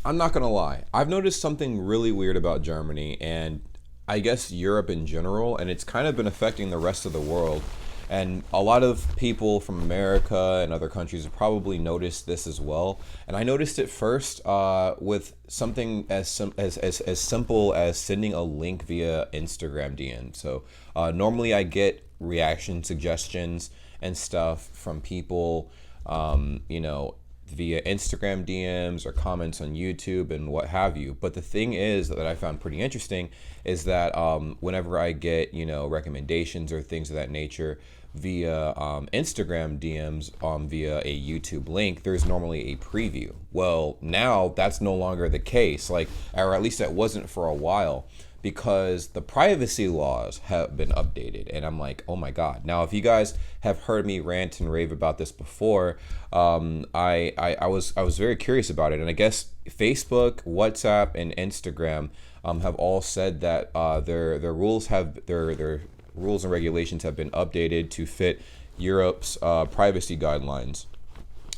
I'm not gonna lie. I've noticed something really weird about Germany and I guess Europe in general, and it's kind of been affecting the rest of the world. And a lot of people from America and other countries have probably noticed this as well. And I noticed it first with something as simple as sending a link via Instagram DM. So normally I get reaction suggestions and stuff from people, you know, via Instagram DMs or comments on YouTube and what have you. But the thing is that I found pretty interesting is that whenever I get, you know, recommendations or things of that nature via Instagram DMs via a YouTube link, there's normally a preview. Well, now that's no longer the case, like, or at least that wasn't for a while, because the privacy laws have been updated. And I'm like, oh my God. Now, if you guys have heard me rant and rave about this before, I was very curious about it. And I guess Facebook, WhatsApp, and Instagram have all said that their rules have their rules and regulations have been updated to fit Europe's privacy guidelines,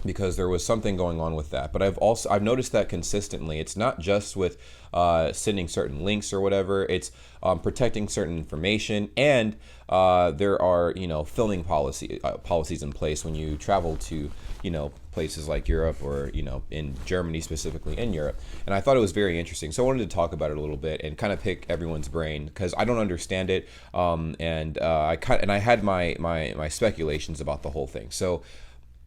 because there was something going on with that. But I've noticed that consistently. It's not just with sending certain links or whatever. It's protecting certain information, and there are, you know, filming policies in place when you travel to, you know, places like Europe, or, you know, in Germany specifically, in Europe. And I thought it was very interesting, so I wanted to talk about it a little bit and kind of pick everyone's brain, because I don't understand it, and I had my speculations about the whole thing. So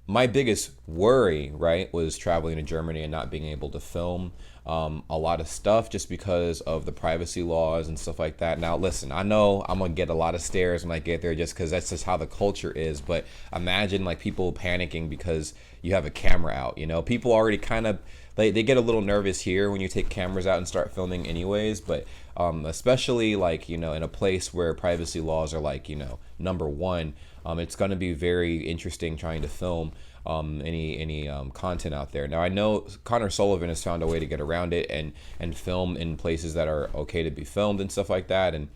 my biggest worry, right, was traveling to Germany and not being able to film a lot of stuff just because of the privacy laws and stuff like that. Now, listen, I know I'm gonna get a lot of stares when I get there, just because that's just how the culture is. But imagine like people panicking because you have a camera out. You know, people already kind of they get a little nervous here when you take cameras out and start filming, anyways. But especially like, you know, in a place where privacy laws are like, you know, number one. It's going to be very interesting trying to film any content out there. Now, I know Connor Sullivan has found a way to get around it and film in places that are okay to be filmed and stuff like that, and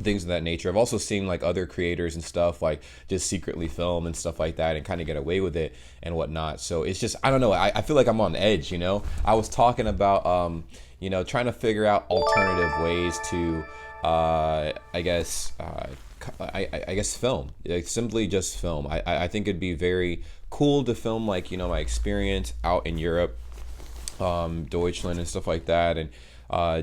things of that nature. I've also seen like other creators and stuff like just secretly film and stuff like that and kind of get away with it and whatnot. So it's just, I don't know. I feel like I'm on edge, you know. I was talking about, you know, trying to figure out alternative ways to, I guess, I guess film, like simply just film. I think it'd be very cool to film, like, you know, my experience out in Europe, Deutschland and stuff like that, and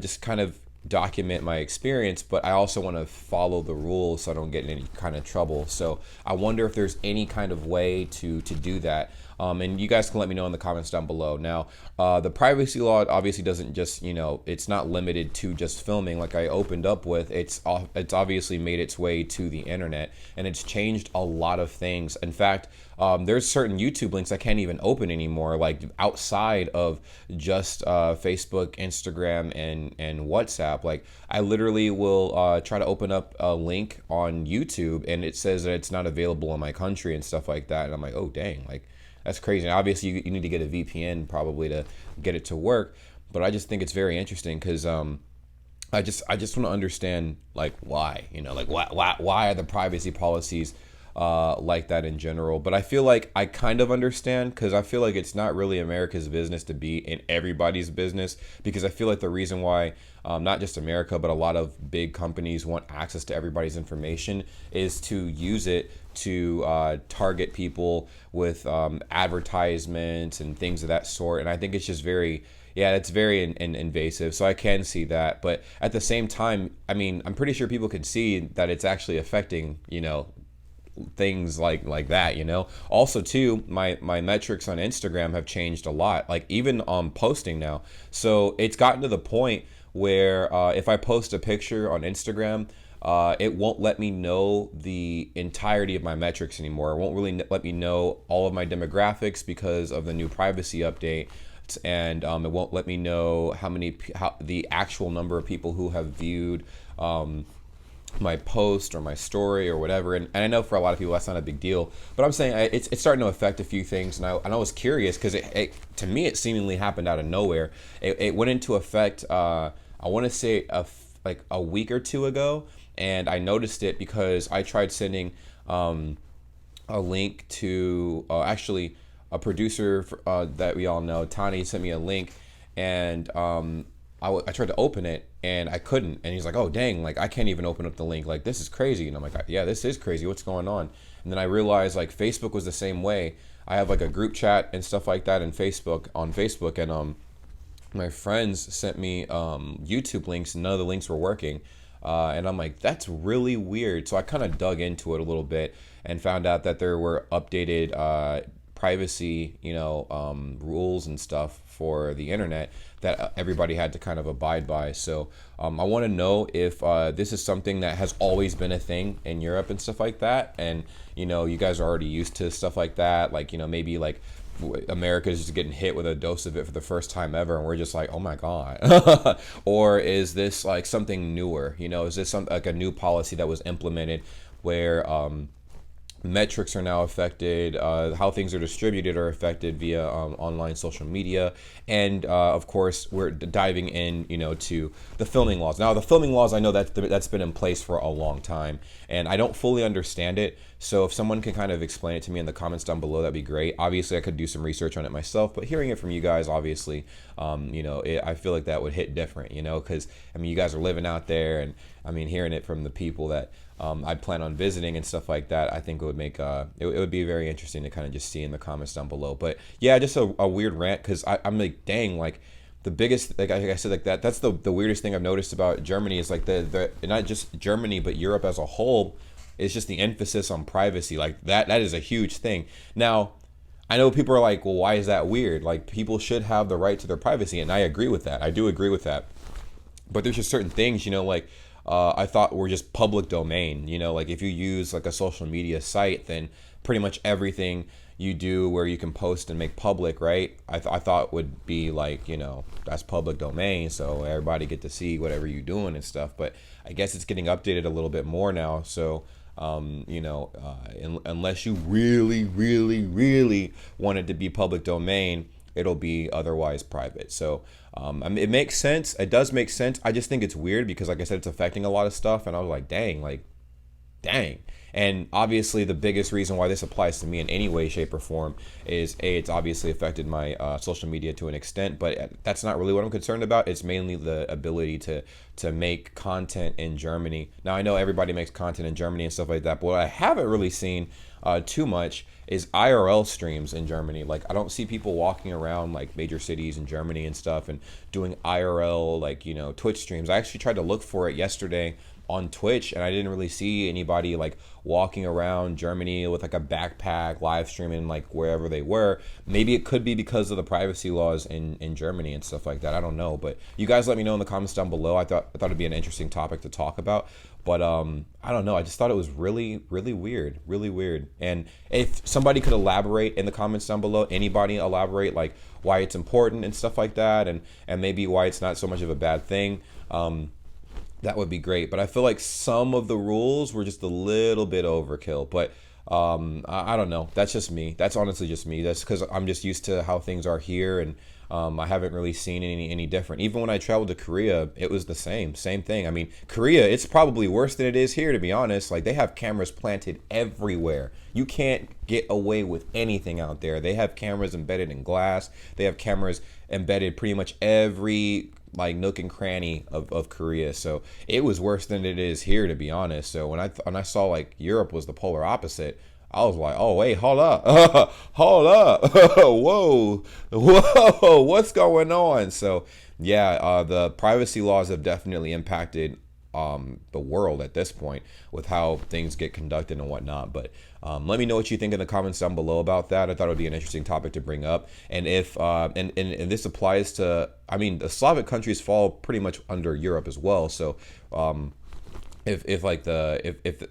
just kind of document my experience. But I also want to follow the rules so I don't get in any kind of trouble. So I wonder if there's any kind of way to do that. And you guys can let me know in the comments down below. Now, the privacy law obviously doesn't just, you know, it's not limited to just filming. Like I opened up with, it's obviously made its way to the internet, and it's changed a lot of things. In fact, there's certain YouTube links I can't even open anymore, like outside of just Facebook, Instagram, and WhatsApp. Like I literally will try to open up a link on YouTube, and it says that it's not available in my country and stuff like that. And I'm like, oh dang, like that's crazy. And obviously, you need to get a VPN probably to get it to work. But I just think it's very interesting because I just want to understand like why, you know, like why are the privacy policies like that in general. But I feel like I kind of understand, because I feel like it's not really America's business to be in everybody's business, because I feel like the reason why not just America, but a lot of big companies want access to everybody's information is to use it to target people with advertisements and things of that sort. And I think it's just very, yeah, it's very invasive. So I can see that. But at the same time, I mean, I'm pretty sure people can see that it's actually affecting, you know, things like that, you know. Also too, my metrics on Instagram have changed a lot, like even on posting now. So it's gotten to the point where if I post a picture on Instagram, it won't let me know the entirety of my metrics anymore. It won't really let me know all of my demographics because of the new privacy update. And it won't let me know how the actual number of people who have viewed my post or my story or whatever. And I know for a lot of people that's not a big deal, but I'm saying it's starting to affect a few things. And I was curious because it to me it seemingly happened out of nowhere. It went into effect I want to say like a week or two ago, and I noticed it because I tried sending a link to actually a producer that we all know, Tani, sent me a link, and I tried to open it and I couldn't. And he's like, "Oh dang, like I can't even open up the link. Like this is crazy." And I'm like, "Yeah, this is crazy. What's going on?" And then I realized like Facebook was the same way. I have like a group chat and stuff like that in Facebook on Facebook, and my friends sent me YouTube links, and none of the links were working. And I'm like, that's really weird. So I kind of dug into it a little bit and found out that there were updated privacy, rules and stuff for the internet that everybody had to kind of abide by. So I want to know if this is something that has always been a thing in Europe and stuff like that. And, you guys are already used to stuff like that. Like, maybe like America is just getting hit with a dose of it for the first time ever, and we're just like, oh my god. Or is this like something newer? Is this like a new policy that was implemented where metrics are now affected, how things are distributed are affected via online social media, and of course we're diving in, to the filming laws. Now the filming laws, I know that's been in place for a long time, and I don't fully understand it. So if someone can kind of explain it to me in the comments down below, that'd be great. Obviously, I could do some research on it myself, but hearing it from you guys, obviously, I feel like that would hit different, because you guys are living out there, and hearing it from the people that I plan on visiting and stuff like that, I think it would make it would be very interesting to kind of just see in the comments down below. But yeah, just a weird rant, because I'm like, dang, like the biggest, like I said, like that's the weirdest thing I've noticed about Germany is like the not just Germany but Europe as a whole. It's just the emphasis on privacy. Like that is a huge thing. Now, I know people are like, well, why is that weird? Like people should have the right to their privacy, and I agree with that. I do agree with that. But there's just certain things, like I thought were just public domain. Like if you use like a social media site, then pretty much everything you do where you can post and make public, right? I thought would be like, that's public domain, so everybody get to see whatever you're doing and stuff. But I guess it's getting updated a little bit more now. So unless you really, really, really want it to be public domain, it'll be otherwise private. So it makes sense. It does make sense. I just think it's weird because, like I said, it's affecting a lot of stuff. And I was like, dang. And obviously the biggest reason why this applies to me in any way, shape, or form is it's obviously affected my social media to an extent, but that's not really what I'm concerned about. It's mainly the ability to make content in Germany. Now I know everybody makes content in Germany and stuff like that, but what I haven't really seen too much is IRL streams in Germany. Like I don't see people walking around like major cities in Germany and stuff and doing IRL like Twitch streams. I actually tried to look for it yesterday on Twitch, and I didn't really see anybody like walking around Germany with like a backpack live streaming like wherever they were. Maybe it could be because of the privacy laws in Germany and stuff like that. I don't know, but you guys let me know in the comments down below. I thought it'd be an interesting topic to talk about, but I don't know, I just thought it was really weird. And if somebody could elaborate in the comments down below, anybody elaborate like why it's important and stuff like that, and maybe why it's not so much of a bad thing, that would be great. But I feel like some of the rules were just a little bit overkill. But I don't know. That's just me. That's honestly just me. That's because I'm just used to how things are here, and I haven't really seen any different. Even when I traveled to Korea, it was the same thing. Korea, it's probably worse than it is here, to be honest. Like they have cameras planted everywhere. You can't get away with anything out there. They have cameras embedded in glass. They have cameras embedded pretty much every like nook and cranny of Korea. So it was worse than it is here, to be honest. So when I saw like Europe was the polar opposite, I was like, oh wait, hold up. Hold up. Whoa, what's going on? So yeah, the privacy laws have definitely impacted the world at this point with how things get conducted and whatnot. But let me know what you think in the comments down below about that. I thought it would be an interesting topic to bring up. And if and this applies to, the Slavic countries fall pretty much under Europe as well. So if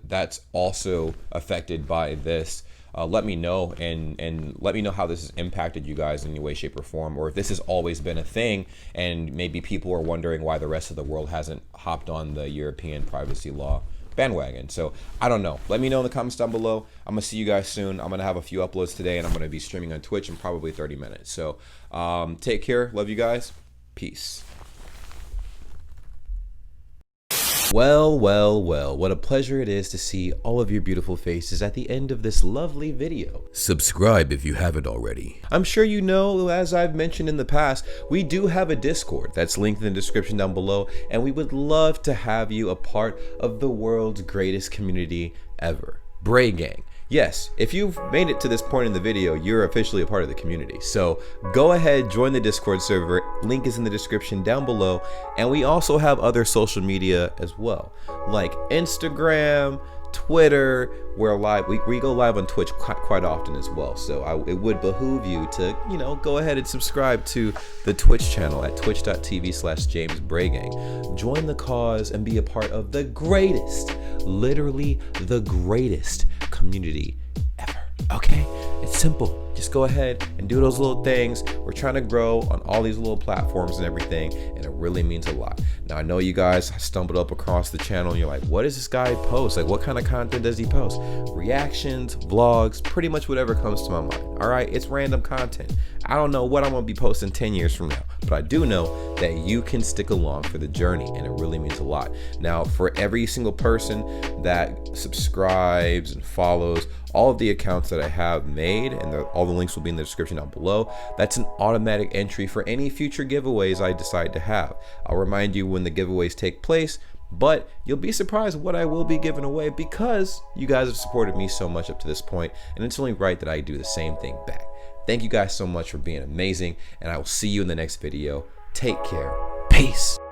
that's also affected by this, let me know, and let me know how this has impacted you guys in any way, shape, or form, or if this has always been a thing and maybe people are wondering why the rest of the world hasn't hopped on the European privacy law bandwagon. So I don't know. Let me know in the comments down below. I'm gonna see you guys soon. I'm gonna have a few uploads today, and I'm gonna be streaming on Twitch in probably 30 minutes. So take care. Love you guys. Peace. Well, well, well, what a pleasure it is to see all of your beautiful faces at the end of this lovely video. Subscribe if you haven't already. I'm sure you know, as I've mentioned in the past, we do have a Discord that's linked in the description down below, and we would love to have you a part of the world's greatest community ever, Bray Gang. Yes, if you've made it to this point in the video, you're officially a part of the community. So go ahead, join the Discord server. Link is in the description down below. And we also have other social media as well, like Instagram, Twitter. We're live. We go live on Twitch quite often as well. So it would behoove you to, go ahead and subscribe to the Twitch channel at twitch.tv/JamesBrayGang. Join the cause and be a part of the greatest, literally the greatest community ever. Okay, it's simple. Just go ahead and do those little things. We're trying to grow on all these little platforms and everything, and it really means a lot. Now, I know you guys stumbled up across the channel and you're like, what does this guy post? Like, what kind of content does he post? Reactions, vlogs, pretty much whatever comes to my mind. All right, it's random content. I don't know what I'm gonna be posting 10 years from now, but I do know that you can stick along for the journey, and it really means a lot. Now, for every single person that subscribes and follows all of the accounts that I have made, and all the links will be in the description down below, that's an automatic entry for any future giveaways I decide to have. I'll remind you when the giveaways take place, but you'll be surprised what I will be giving away because you guys have supported me so much up to this point, and it's only right that I do the same thing back. Thank you guys so much for being amazing, and I will see you in the next video. Take care. Peace.